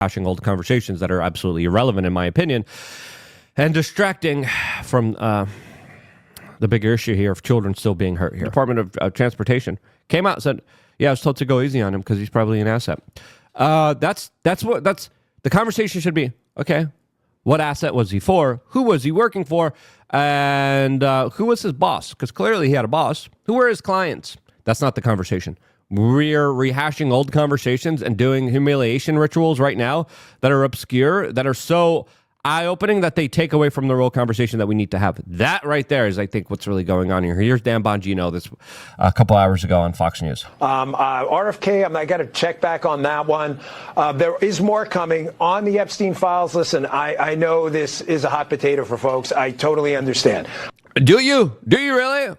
rehashing old conversations that are absolutely irrelevant, in my opinion, and distracting from the bigger issue here of children still being hurt here. Department of Transportation came out and said, yeah, I was told to go easy on him because he's probably an asset. That's the conversation should be, okay, what asset was he for? Who was he working for? And who was his boss? Because clearly he had a boss. Who were his clients? That's not the conversation. We're rehashing old conversations and doing humiliation rituals right now that are obscure, that are so eye-opening that they take away from the real conversation that we need to have. That right there is, I think, what's really going on here. Here's Dan Bongino this a couple hours ago on Fox News. RFK, I got to check back on that one. There is more coming on the Epstein files. Listen, I know this is a hot potato for folks. I totally understand. Do you? Do you really?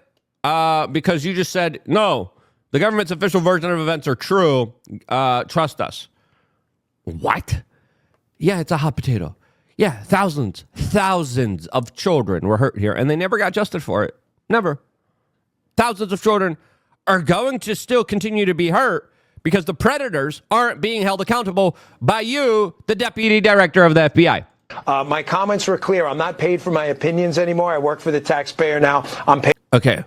Because you just said, no, the government's official version of events are true. Trust us. What? Yeah, it's a hot potato. Yeah, thousands of children were hurt here, and they never got justice for it. Never. Thousands of children are going to still continue to be hurt because the predators aren't being held accountable by you, the deputy director of the FBI. My comments were clear. I'm not paid for my opinions anymore. I work for the taxpayer now. I'm paid. Okay.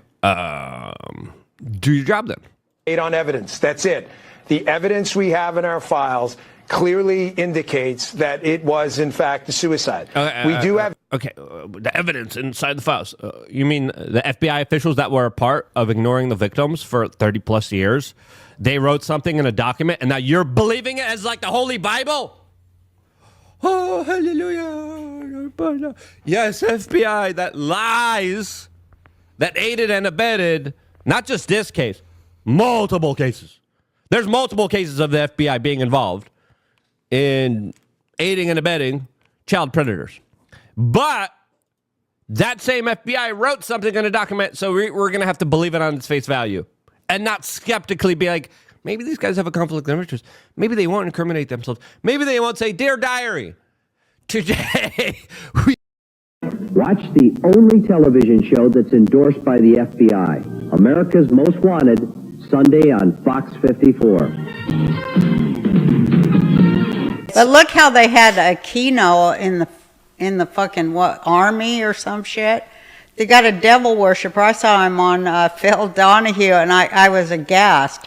Do your job then. Paid on evidence. That's it. The evidence we have in our files clearly indicates that it was, in fact, a suicide. We do have... the evidence inside the files. You mean the FBI officials that were a part of ignoring the victims for 30-plus years? They wrote something in a document, and now you're believing it as like the Holy Bible? Oh, hallelujah. Yes, FBI that lies, that aided and abetted, not just this case, multiple cases. There's multiple cases of the FBI being involved in aiding and abetting child predators. But that same FBI wrote something in a document, so we're going to have to believe it on its face value and not skeptically be like, maybe these guys have a conflict of interest. Maybe they won't incriminate themselves. Maybe they won't say, Dear Diary, today we... Watch the only television show that's endorsed by the FBI, America's Most Wanted, Sunday on Fox 54. But look how they had Aquino in the fucking army or some shit. They got a devil worshiper. I saw him on Phil Donahue, and I was aghast.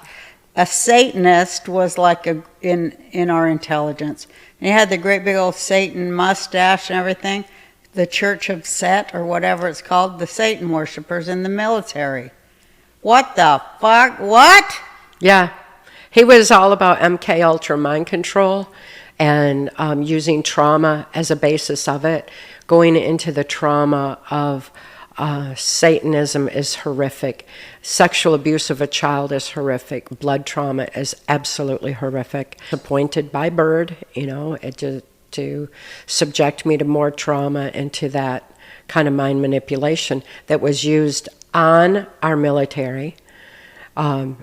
A Satanist was like in our intelligence. And he had the great big old Satan mustache and everything. The Church of Set or whatever it's called, the Satan worshipers in the military. What the fuck? What? Yeah, he was all about MK Ultra mind control and using trauma as a basis of it. Going into the trauma of Satanism is horrific. Sexual abuse of a child is horrific. Blood trauma is absolutely horrific. Appointed by Byrd, to subject me to more trauma and to that kind of mind manipulation that was used on our military. And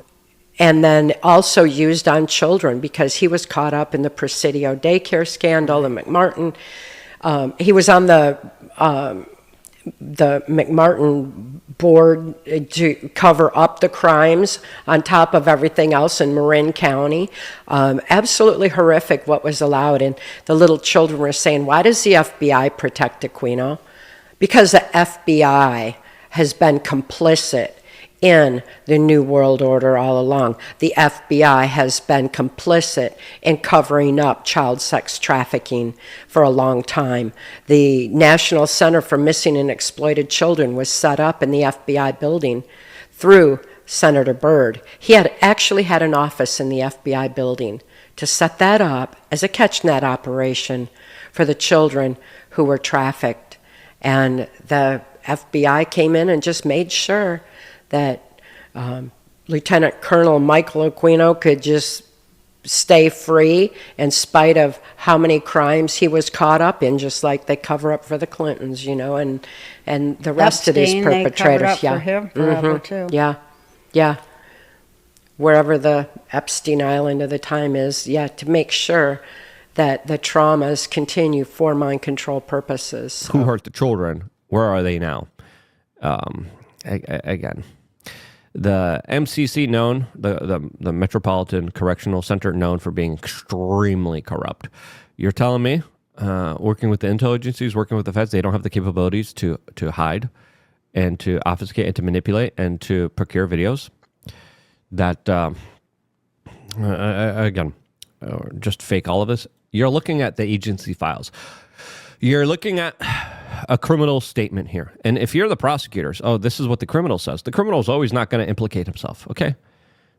then also used on children because he was caught up in the Presidio daycare scandal, the McMartin. He was on the McMartin board to cover up the crimes on top of everything else in Marin County. Absolutely horrific what was allowed. And the little children were saying, why does the FBI protect Aquino? Because the FBI has been complicit in the New World Order all along. The FBI has been complicit in covering up child sex trafficking for a long time. The National Center for Missing and Exploited Children was set up in the FBI building through Senator Byrd. He had actually had an office in the FBI building to set that up as a catch-net operation for the children who were trafficked. And the FBI came in and just made sure that Lieutenant Colonel Michael Aquino could just stay free in spite of how many crimes he was caught up in, just like they cover up for the Clintons, and the rest Epstein, of these perpetrators. They covered up for him forever too. Yeah. Wherever the Epstein Island of the time is, to make sure that the traumas continue for mind control purposes. So. Who hurt the children? Where are they now? Again, The MCC known, the Metropolitan Correctional Center known for being extremely corrupt. You're telling me, working with the intel agencies, working with the feds, they don't have the capabilities to hide and to obfuscate and to manipulate and to procure videos that, again, just fake all of this. You're looking at the agency files. You're looking at a criminal statement here. And if you're the prosecutors, oh, this is what the criminal says. The criminal is always not going to implicate himself. Okay.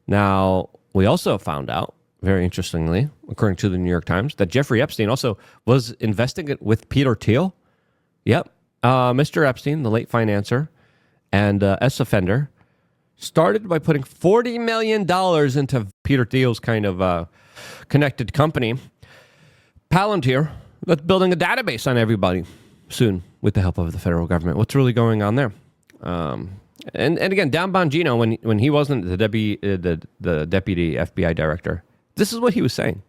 Now, we also found out, very interestingly, according to the New York Times, that Jeffrey Epstein also was investigated with Peter Thiel. Yep. Mr. Epstein, the late financier and ex-offender, started by putting $40 million into Peter Thiel's kind of connected company, Palantir, that's building a database on everybody soon with the help of the federal government. What's really going on there? And again, Don Bongino, when he wasn't the deputy FBI director, this is what he was saying.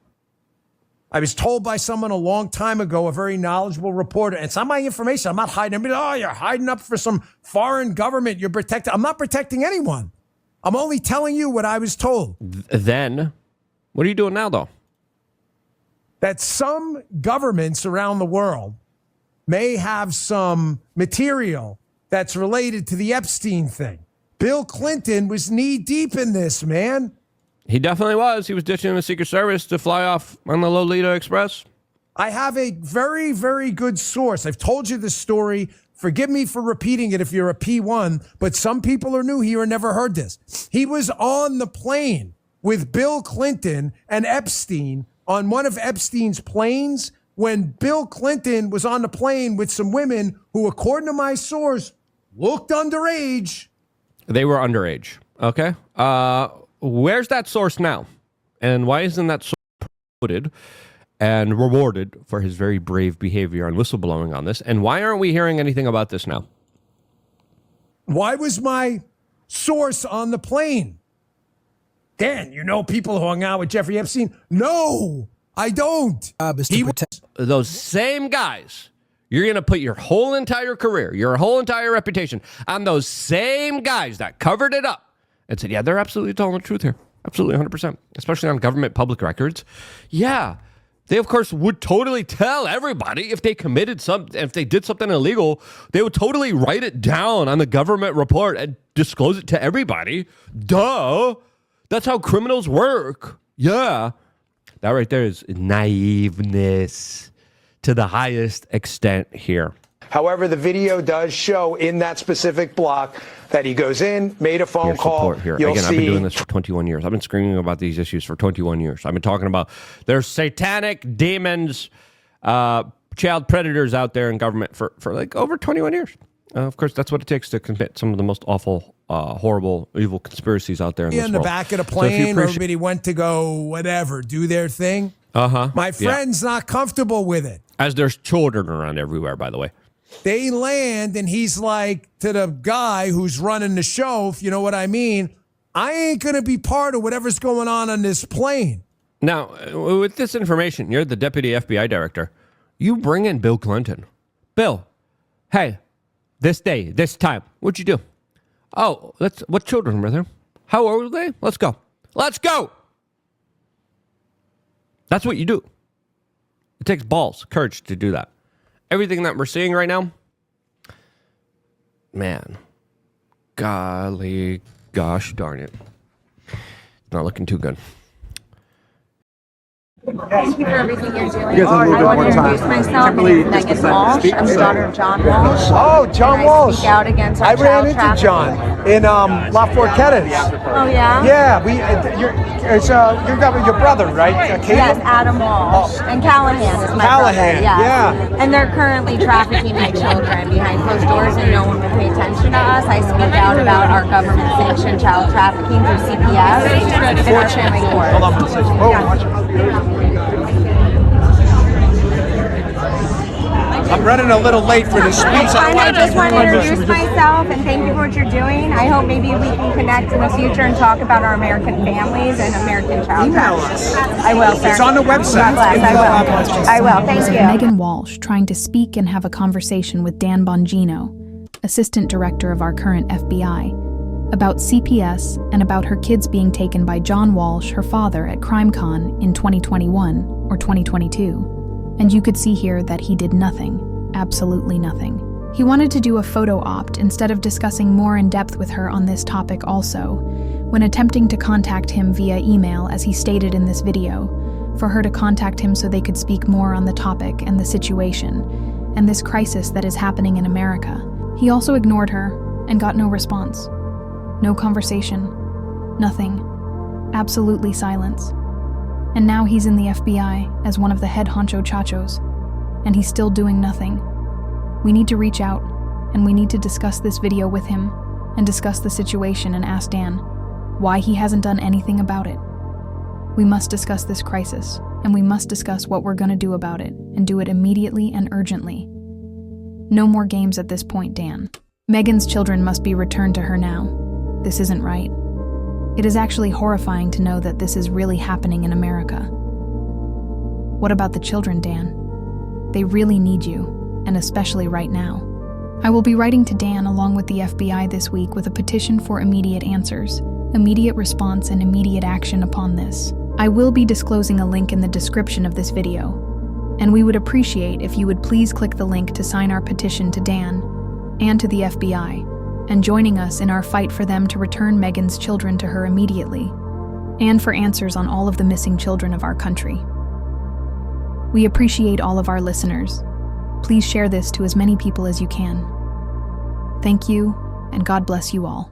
I was told by someone a long time ago, a very knowledgeable reporter, and it's not my information. I'm not hiding. Oh, you're hiding up for some foreign government. You're protecting. I'm not protecting anyone. I'm only telling you what I was told. Then, what are you doing now, though? That some governments around the world may have some material that's related to the Epstein thing. Bill Clinton was knee deep in this, man. He definitely was. He was ditching the Secret Service to fly off on the Lolita Express. I have a very, very good source. I've told you this story. Forgive me for repeating it if you're a P1, but some people are new here and never heard this. He was on the plane with Bill Clinton and Epstein on one of Epstein's planes when Bill Clinton was on the plane with some women who, according to my source, looked underage. They were underage. Okay. Where's that source now? And why isn't that source promoted and rewarded for his very brave behavior and whistleblowing on this? And why aren't we hearing anything about this now? Why was my source on the plane? Dan, you know people who hung out with Jeffrey Epstein? No, I don't. Those same guys, you're going to put your whole entire career, your whole entire reputation on those same guys that covered it up and said, yeah, they're absolutely telling the truth here. Absolutely 100%, especially on government public records. Yeah, they, of course, would totally tell everybody if they committed if they did something illegal, they would totally write it down on the government report and disclose it to everybody. Duh. That's how criminals work. Yeah. That right there is naiveness to the highest extent here. However, the video does show in that specific block that he goes in, made a phone call. Here. You'll Again, see. I've been doing this for 21 years. I've been screaming about these issues for 21 years. I've been talking about there's satanic demons, child predators out there in government for like over 21 years. Of course, that's what it takes to commit some of the most awful, horrible, evil conspiracies out there in this world. In the back of the plane, everybody went to go, whatever, do their thing. My friend's not comfortable with it. As there's children around everywhere, by the way. They land, and he's like to the guy who's running the show, if you know what I mean, I ain't going to be part of whatever's going on this plane. Now, with this information, you're the deputy FBI director. You bring in Bill Clinton. Bill, hey, this day, this time, what'd you do? Oh, what children were there? How old were they? Let's go. Let's go. That's what you do. It takes balls, courage to do that. Everything that we're seeing right now, man, golly, gosh darn it. It's not looking too good. Thank you for everything you're doing. I want to introduce myself. My name is Meghan Walsh. I'm the daughter of John Walsh. Oh, John Walsh. I speak out against our I ran child into trafficking. John in La Forquetas. Oh, yeah? Yeah, it's your brother, right? Yes, Adam Walsh. And Callahan is my Callahan, brother. Yes. yeah. And they're currently trafficking my children behind closed doors, and no one will pay attention to us. I speak out about our government-sanctioned child trafficking through CPS and our family court. Hold on 1 second. Oh, watch it. I'm running a little late for this speech. I just want to introduce myself and thank you for what you're doing. I hope maybe we can connect in the future and talk about our American families and American child trafficking. I will, sir. It's on the website. God bless. I will. Thank you. Meghan Walsh trying to speak and have a conversation with Dan Bongino, assistant director of our current FBI, about CPS and about her kids being taken by John Walsh, her father, at CrimeCon in 2021 or 2022. And you could see here that he did nothing, absolutely nothing. He wanted to do a photo opt instead of discussing more in depth with her on this topic also, when attempting to contact him via email, as he stated in this video, for her to contact him so they could speak more on the topic and the situation, and this crisis that is happening in America. He also ignored her and got no response. No conversation. Nothing. Absolutely silence. And now he's in the FBI as one of the head honcho chachos, and he's still doing nothing. We need to reach out, and we need to discuss this video with him, and discuss the situation and ask Dan why he hasn't done anything about it. We must discuss this crisis, and we must discuss what we're going to do about it, and do it immediately and urgently. No more games at this point, Dan. Meghan's children must be returned to her now. This isn't right. It is actually horrifying to know that this is really happening in America. What about the children, Dan? They really need you, and especially right now. I will be writing to Dan along with the FBI this week with a petition for immediate answers, immediate response, and immediate action upon this. I will be disclosing a link in the description of this video, and we would appreciate if you would please click the link to sign our petition to Dan and to the FBI, and joining us in our fight for them to return Meghan's children to her immediately, and for answers on all of the missing children of our country. We appreciate all of our listeners. Please share this to as many people as you can. Thank you, and God bless you all.